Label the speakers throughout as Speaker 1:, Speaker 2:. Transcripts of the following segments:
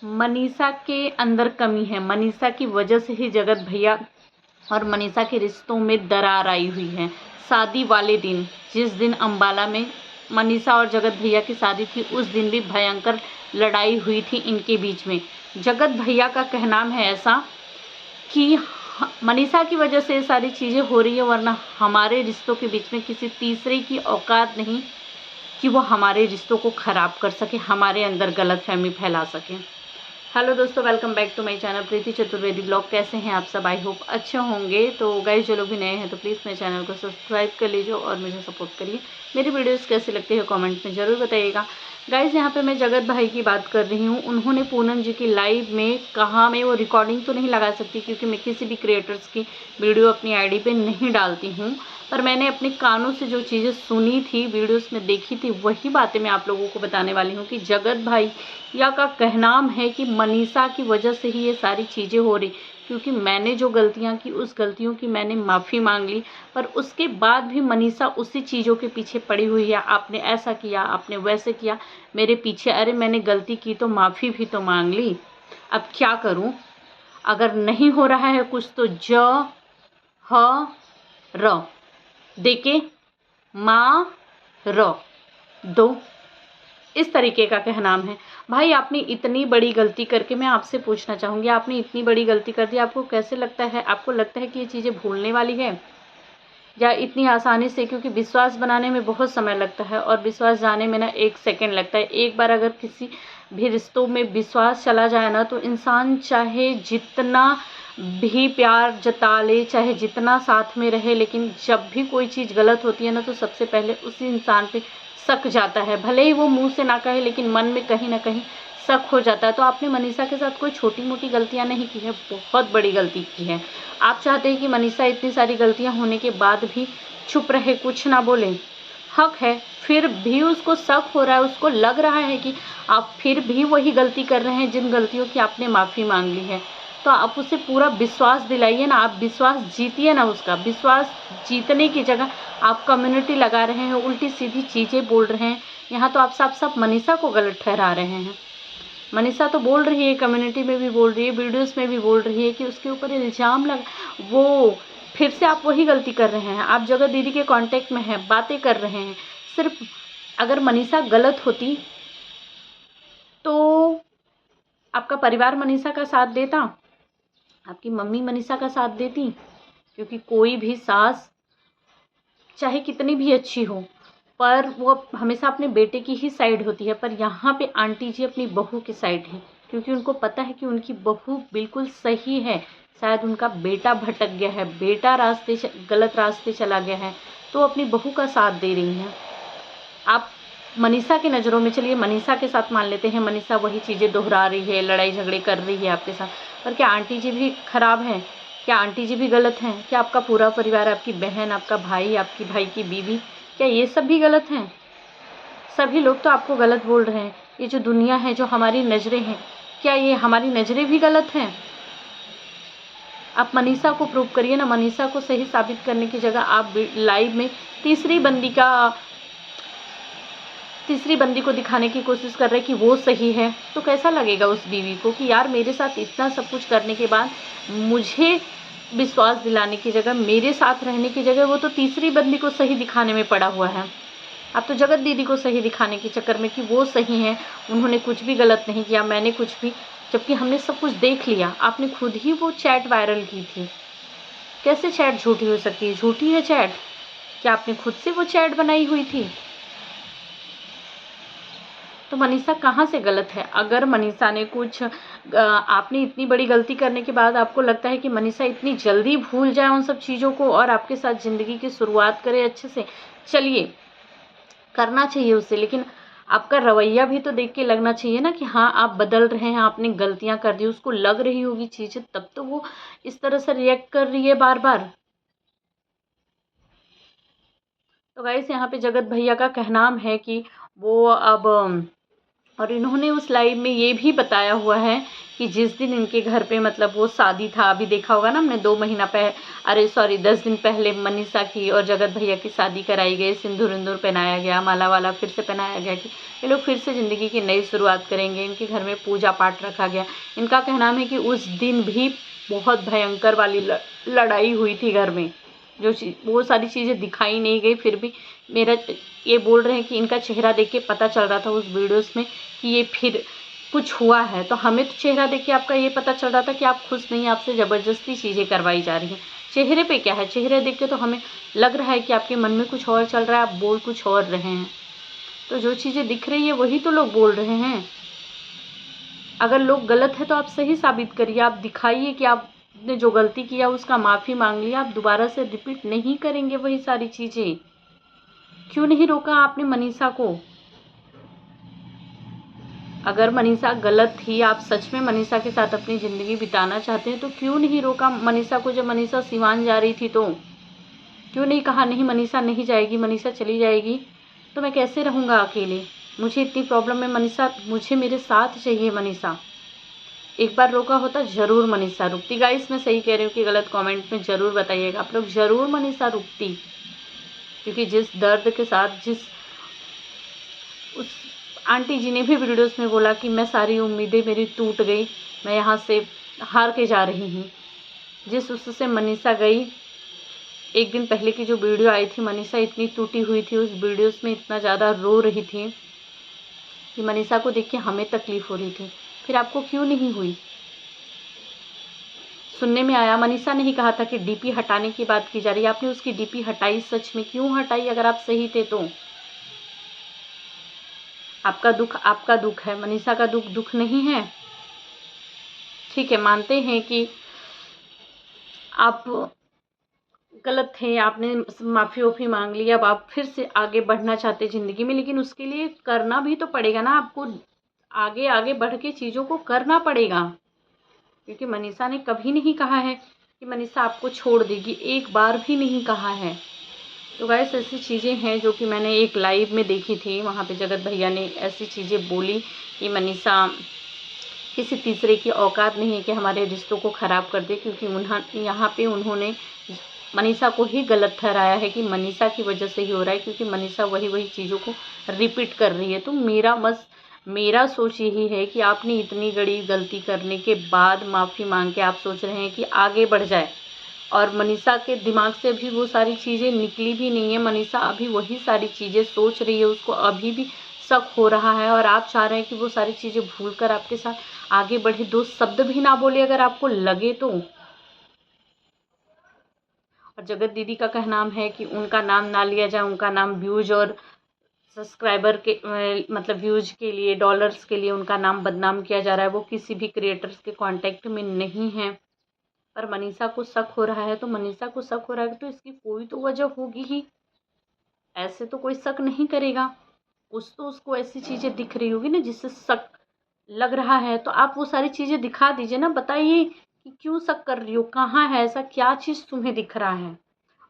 Speaker 1: मनीषा के अंदर कमी है। मनीषा की वजह से ही जगत भैया और मनीषा के रिश्तों में दरार आई हुई है। शादी वाले दिन, जिस दिन अंबाला में मनीषा और जगत भैया की शादी थी, उस दिन भी भयंकर लड़ाई हुई थी इनके बीच में। जगत भैया का कहना है ऐसा कि मनीषा की वजह से ये सारी चीज़ें हो रही है, वरना हमारे रिश्तों के बीच में किसी तीसरे की औकात नहीं कि वो हमारे रिश्तों को ख़राब कर सके, हमारे अंदर गलतफहमी फैला सके। हेलो दोस्तों, welcome back to my channel Preeti Chaturvedi blog. कैसे हैं आप सब? आई होप अच्छे होंगे। तो गाइस, जो लोग भी नए हैं तो प्लीज़ मेरे चैनल को सब्सक्राइब कर लीजिए और मुझे सपोर्ट करिए। मेरी वीडियोस कैसी लगती है कमेंट में ज़रूर बताइएगा। गाइस, यहाँ पे मैं जगत भाई की बात कर रही हूँ। उन्होंने पूनम जी की लाइव में कहा, मैं वो रिकॉर्डिंग तो नहीं लगा सकती क्योंकि मैं किसी भी क्रिएटर्स की वीडियो अपनी आईडी पे नहीं डालती हूँ, पर मैंने अपने कानों से जो चीज़ें सुनी थी, वीडियोस में देखी थी, वही बातें मैं आप लोगों को बताने वाली हूँ कि जगत भाई या का कहना है कि मनीषा की वजह से ही ये सारी चीज़ें हो रही, क्योंकि मैंने जो गलतियां की उस गलतियों की मैंने माफ़ी मांग ली, पर उसके बाद भी मनीषा उसी चीज़ों के पीछे पड़ी हुई है। आपने ऐसा किया, आपने वैसे किया मेरे पीछे। अरे मैंने गलती की तो माफ़ी भी तो मांग ली, अब क्या करूं? अगर नहीं हो रहा है कुछ तो ज ह र देके माँ र दो, इस तरीके का कहना है। भाई, आपने इतनी बड़ी गलती करके, मैं आपसे पूछना चाहूँगी, आपने इतनी बड़ी गलती कर दी, आपको कैसे लगता है? आपको लगता है कि ये चीज़ें भूलने वाली है या इतनी आसानी से? क्योंकि विश्वास बनाने में बहुत समय लगता है और विश्वास जाने में ना 1 सेकंड लगता है। एक बार अगर किसी भी रिश्तों में विश्वास चला जाए ना, तो इंसान चाहे जितना भी प्यार जता ले, चाहे जितना साथ में रहे, लेकिन जब भी कोई चीज़ गलत होती है ना, तो सबसे पहले उसी इंसान पे शक जाता है। भले ही वो मुंह से ना कहे, लेकिन मन में कहीं ना कहीं शक हो जाता है। तो आपने मनीषा के साथ कोई छोटी मोटी गलतियां नहीं की है, बहुत बड़ी गलती की है। आप चाहते हैं कि मनीषा इतनी सारी गलतियां होने के बाद भी चुप रहे, कुछ ना बोले? हक है, फिर भी उसको शक हो रहा है, उसको लग रहा है कि आप फिर भी वही गलती कर रहे हैं जिन गलतियों की आपने माफ़ी मांग ली है। तो आप उसे पूरा विश्वास दिलाइए ना, आप विश्वास जीतिए ना उसका। विश्वास जीतने की जगह आप कम्युनिटी लगा रहे हैं, उल्टी सीधी चीज़ें बोल रहे हैं। यहाँ तो आप साफ साफ मनीषा को गलत ठहरा रहे हैं। मनीषा तो बोल रही है, कम्युनिटी में भी बोल रही है, वीडियोस में भी बोल रही है कि उसके ऊपर इल्ज़ाम लग, वो फिर से आप वही गलती कर रहे हैं। आप जगत दीदी के कांटेक्ट में हैं, बातें कर रहे हैं। सिर्फ अगर मनीषा गलत होती तो आपका परिवार मनीषा का साथ देता, आपकी मम्मी मनीषा का साथ देती, क्योंकि कोई भी सास चाहे कितनी भी अच्छी हो, पर वो हमेशा अपने बेटे की ही साइड होती है। पर यहाँ पे आंटी जी अपनी बहू की साइड है, क्योंकि उनको पता है कि उनकी बहू बिल्कुल सही है। शायद उनका बेटा भटक गया है, बेटा गलत रास्ते चला गया है, तो अपनी बहू का साथ दे रही हैं। आप मनीषा की नज़रों में, चलिए मनीषा के साथ मान लेते हैं, मनीषा वही चीज़ें दोहरा रही है, लड़ाई झगड़े कर रही है आपके साथ, पर क्या आंटी जी भी खराब हैं? क्या आंटी जी भी गलत हैं? क्या आपका पूरा परिवार, आपकी बहन, आपका भाई, आपकी भाई की बीवी, क्या ये सब भी गलत हैं? सभी लोग तो आपको गलत बोल रहे हैं। ये जो दुनिया है, जो हमारी नज़रें हैं, क्या ये हमारी नज़रें भी गलत हैं? आप मनीषा को प्रूव करिए ना। मनीषा को सही साबित करने की जगह आप लाइव में तीसरी बंदी को दिखाने की कोशिश कर रहे हैं कि वो सही है। तो कैसा लगेगा उस बीवी को कि यार, मेरे साथ इतना सब कुछ करने के बाद मुझे विश्वास दिलाने की जगह, मेरे साथ रहने की जगह, वो तो तीसरी बंदी को सही दिखाने में पड़ा हुआ है। आप तो जगत दीदी को सही दिखाने के चक्कर में कि वो सही हैं, उन्होंने कुछ भी गलत नहीं किया, मैंने कुछ भी, जबकि हमने सब कुछ देख लिया। आपने खुद ही वो चैट वायरल की थी। कैसे चैट झूठी हो सकती है? झूठी है चैट? क्या आपने खुद से वो चैट बनाई हुई थी? तो मनीषा कहाँ से गलत है? अगर मनीषा ने कुछ आपने इतनी बड़ी गलती करने के बाद आपको लगता है कि मनीषा इतनी जल्दी भूल जाए उन सब चीज़ों को और आपके साथ ज़िंदगी की शुरुआत करे अच्छे से, चलिए करना चाहिए उसे, लेकिन आपका रवैया भी तो देख के लगना चाहिए ना कि हाँ, आप बदल रहे हैं, आपने गलतियां कर दी, उसको लग रही होगी चीज़ें, तब तो वो इस तरह से रिएक्ट कर रही है बार बार। तो गाइस, यहाँ पे जगत भैया का कहना है कि वो अब, और इन्होंने उस लाइव में ये भी बताया हुआ है कि जिस दिन इनके घर पे मतलब वो शादी था, अभी देखा होगा ना हमने 10 दिन पहले मनीषा की और जगत भैया की शादी कराई गई, सिंदूर विंदूर पहनाया गया, माला वाला फिर से पहनाया गया कि ये लोग फिर से ज़िंदगी की नई शुरुआत करेंगे। इनके घर में पूजा पाठ रखा गया। इनका कहना है कि उस दिन भी बहुत भयंकर वाली लड़ाई हुई थी घर में, वो सारी चीज़ें दिखाई नहीं गई। फिर भी मेरा ये बोल रहे हैं कि इनका चेहरा देख के पता चल रहा था उस वीडियोस में कि ये फिर कुछ हुआ है। तो हमें तो चेहरा देख के आपका ये पता चल रहा था कि आप खुश नहीं, आपसे ज़बरदस्ती चीज़ें करवाई जा रही हैं। चेहरे पे क्या है, चेहरे देख के तो हमें लग रहा है कि आपके मन में कुछ और चल रहा है, आप बोल कुछ और रहे हैं। तो जो चीज़ें दिख रही है वही तो लोग बोल रहे हैं। अगर लोग गलत है तो आप सही साबित करिए, आप दिखाइए कि आपने जो गलती किया उसका माफ़ी मांग लिया, आप दोबारा से रिपीट नहीं करेंगे वही सारी चीज़ें। क्यों नहीं रोका आपने मनीषा को? अगर मनीषा गलत थी, आप सच में मनीषा के साथ अपनी ज़िंदगी बिताना चाहते हैं तो क्यों नहीं रोका मनीषा को? जब मनीषा सिवान जा रही थी तो क्यों नहीं कहा नहीं मनीषा नहीं जाएगी, मनीषा चली जाएगी तो मैं कैसे रहूँगा अकेले, मुझे इतनी प्रॉब्लम है मनीषा, मुझे मेरे साथ चाहिए मनीषा। एक बार रोका होता ज़रूर मनीषा रुकती। गाइस मैं सही कह रही हूँ कि गलत कमेंट में ज़रूर बताइएगा आप लोग, ज़रूर मनीषा रुकती। क्योंकि जिस दर्द के साथ उस आंटी जी ने भी वीडियोस में बोला कि मैं सारी उम्मीदें मेरी टूट गई, मैं यहाँ से हार के जा रही हूँ। जिस उससे मनीषा गई, एक दिन पहले की जो वीडियो आई थी, मनीषा इतनी टूटी हुई थी, उस वीडियोस में इतना ज़्यादा रो रही थी कि मनीषा को देख के हमें तकलीफ़ हो रही थी। फिर आपको क्यों नहीं हुई? सुनने में आया मनीषा ने ही कहा था कि डीपी हटाने की बात की जा रही है, आपने उसकी डीपी हटाई, सच में क्यों हटाई? अगर आप सही थे तो आपका दुख है, मनीषा का दुख नहीं है। ठीक है, मानते हैं कि आप गलत थे, आपने माफ़ी मांग ली, अब आप फिर से आगे बढ़ना चाहते ज़िंदगी में, लेकिन उसके लिए करना भी तो पड़ेगा ना आपको, आगे आगे बढ़ के चीज़ों को करना पड़ेगा। क्योंकि मनीषा ने कभी नहीं कहा है कि मनीषा आपको छोड़ देगी, एक बार भी नहीं कहा है। तो गाइस ऐसी चीज़ें हैं जो कि मैंने एक लाइव में देखी थी, वहाँ पे जगत भैया ने ऐसी चीज़ें बोली कि मनीषा किसी तीसरे की औकात नहीं है कि हमारे रिश्तों को ख़राब कर दे। क्योंकि यहाँ पे उन्होंने मनीषा को ही गलत ठहराया है कि मनीषा की वजह से ही हो रहा है, क्योंकि मनीषा वही चीज़ों को रिपीट कर रही है। तो मेरा सोच यही है कि आपने इतनी बड़ी गलती करने के बाद माफ़ी मांग के आप सोच रहे हैं कि आगे बढ़ जाए, और मनीषा के दिमाग से अभी वो सारी चीज़ें निकली भी नहीं है। मनीषा अभी वही सारी चीज़ें सोच रही है, उसको अभी भी शक हो रहा है, और आप चाह रहे हैं कि वो सारी चीज़ें भूलकर आपके साथ आगे बढ़े, 2 शब्द भी ना बोले अगर आपको लगे तो। और जगत दीदी का कहना है कि उनका नाम ना लिया जाए, उनका नाम व्यूज और सब्सक्राइबर के मतलब व्यूज के लिए, डॉलर्स के लिए उनका नाम बदनाम किया जा रहा है। वो किसी भी क्रिएटर्स के कांटेक्ट में नहीं है। पर मनीषा को शक हो रहा है, तो मनीषा को शक हो रहा है तो इसकी कोई तो वजह होगी ही, ऐसे तो कोई शक नहीं करेगा। कुछ तो उसको ऐसी चीज़ें दिख रही होगी ना जिससे शक लग रहा है। तो आप वो सारी चीज़ें दिखा दीजिए ना, बताइए कि क्यों शक कर रही हो, कहाँ है ऐसा, क्या चीज़ तुम्हें दिख रहा है।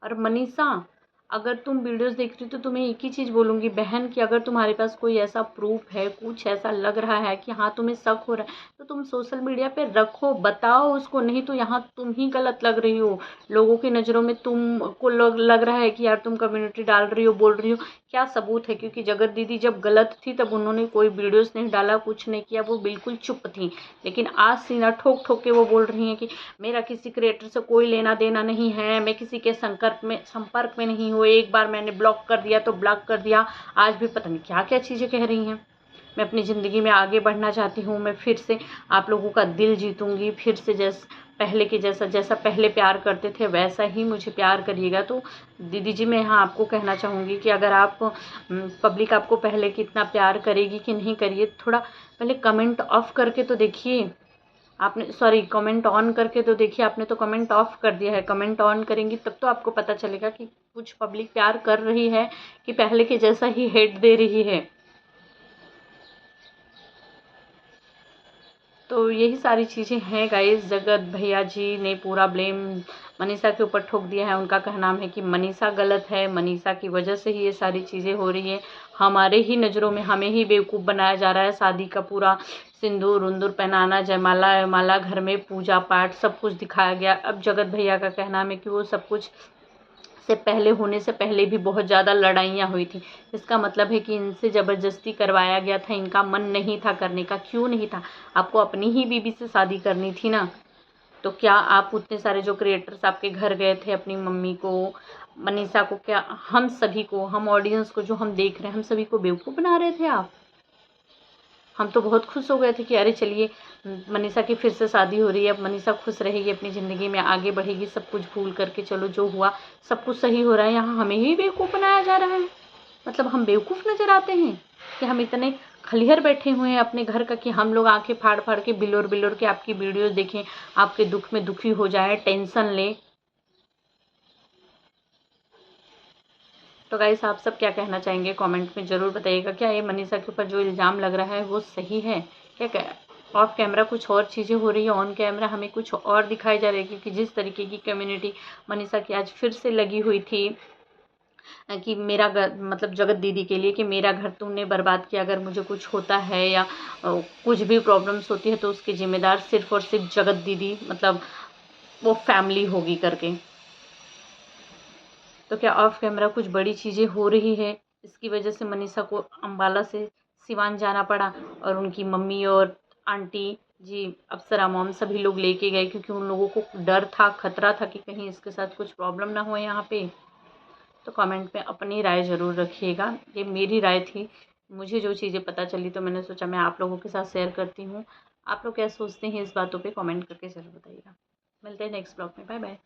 Speaker 1: और मनीषा, अगर तुम वीडियोस देख रही हो तो तुम्हें एक ही चीज़ बोलूँगी बहन, कि अगर तुम्हारे पास कोई ऐसा प्रूफ है, कुछ ऐसा लग रहा है कि हाँ तुम्हें शक हो रहा है, तो तुम सोशल मीडिया पे रखो, बताओ उसको। नहीं तो यहाँ तुम ही गलत लग रही हो, लोगों की नज़रों में तुमको लग रहा है कि यार तुम कम्युनिटी डाल रही हो, बोल रही हो। क्या सबूत है? क्योंकि जगत दीदी जब गलत थी तब उन्होंने कोई वीडियोस नहीं डाला, कुछ नहीं किया, वो बिल्कुल चुप थी। लेकिन आज सीना ठोक ठोक के वो बोल रही हैं कि मेरा किसी क्रिएटर से कोई लेना देना नहीं है, मैं किसी के संपर्क में नहीं हूँ, एक बार मैंने ब्लॉक कर दिया तो ब्लॉक कर दिया। आज भी पता नहीं क्या क्या चीज़ें कह रही हैं। मैं अपनी ज़िंदगी में आगे बढ़ना चाहती हूँ, मैं फिर से आप लोगों का दिल जीतूँगी, फिर से पहले के जैसा पहले प्यार करते थे वैसा ही मुझे प्यार करिएगा। तो दीदी जी मैं यहाँ आपको कहना चाहूँगी कि अगर आप पब्लिक आपको पहले कितना प्यार करेगी कि नहीं करिए, थोड़ा पहले कमेंट ऑफ करके तो देखिए। आपने कमेंट ऑन करके तो देखिए, आपने तो कमेंट ऑफ कर दिया है। कमेंट ऑन करेंगी तब तो आपको पता चलेगा कि कुछ पब्लिक प्यार कर रही है कि पहले के जैसा ही हेट दे रही है। तो यही सारी चीज़ें हैं गाइस। जगत भैया जी ने पूरा ब्लेम मनीषा के ऊपर ठोक दिया है। उनका कहना है कि मनीषा गलत है, मनीषा की वजह से ही ये सारी चीज़ें हो रही है, हमारे ही नज़रों में हमें ही बेवकूफ़ बनाया जा रहा है। शादी का पूरा सिंदूर उंदूर पहनाना, जयमाला वयमाला, घर में पूजा पाठ सब कुछ दिखाया गया। अब जगत भैया का कहना है कि वो सब कुछ से पहले होने से पहले भी बहुत ज़्यादा लड़ाइयाँ हुई थी। इसका मतलब है कि इनसे ज़बरदस्ती करवाया गया था, इनका मन नहीं था करने का। क्यों नहीं था? आपको अपनी ही बीवी से शादी करनी थी ना। तो क्या आप उतने सारे जो क्रिएटर्स आपके घर गए थे, अपनी मम्मी को, मनीषा को, क्या हम सभी को, हम ऑडियंस को जो हम देख रहे हैं, हम सभी को बेवकूफ़ बना रहे थे आप? हम तो बहुत खुश हो गए थे कि अरे चलिए मनीषा की फिर से शादी हो रही है, अब मनीषा खुश रहेगी, अपनी ज़िंदगी में आगे बढ़ेगी, सब कुछ भूल करके। चलो जो हुआ सब कुछ सही हो रहा है। यहाँ हमें ही बेवकूफ़ बनाया जा रहा है। मतलब हम बेवकूफ़ नज़र आते हैं कि हम इतने खलिहर बैठे हुए हैं अपने घर का कि हम लोग आंखें फाड़ फाड़ के बिलोर बिलोर के आपकी वीडियोस देखें, आपके दुख में दुखी हो जाए, टेंशन लें। तो गाइस आप सब क्या कहना चाहेंगे कमेंट में ज़रूर बताइएगा। क्या ये मनीषा के ऊपर जो इल्ज़ाम लग रहा है वो सही है? क्या ऑफ कैमरा कुछ और चीज़ें हो रही है, ऑन कैमरा हमें कुछ और दिखाई जा रही है? क्योंकि जिस तरीके की कम्युनिटी मनीषा की आज फिर से लगी हुई थी कि मेरा घर, मतलब जगत दीदी के लिए, कि मेरा घर तुमने बर्बाद किया, अगर मुझे कुछ होता है या कुछ भी प्रॉब्लम्स होती है तो उसकी ज़िम्मेदार सिर्फ़ और सिर्फ जगत दीदी, मतलब वो फैमिली होगी करके। तो क्या ऑफ कैमरा कुछ बड़ी चीज़ें हो रही है? इसकी वजह से मनीषा को अम्बाला से सिवान जाना पड़ा और उनकी मम्मी और आंटी जी, अप्सरा मॉम, सभी लोग लेके गए क्योंकि उन लोगों को डर था, खतरा था कि कहीं इसके साथ कुछ प्रॉब्लम ना हो यहाँ पे। तो कमेंट में अपनी राय ज़रूर रखिएगा। ये मेरी राय थी, मुझे जो चीज़ें पता चली तो मैंने सोचा मैं आप लोगों के साथ शेयर करती हूँ। आप लोग क्या सोचते हैं इस बातों पे कमेंट करके ज़रूर बताइएगा। मिलते हैं नेक्स्ट ब्लॉग में। Bye bye.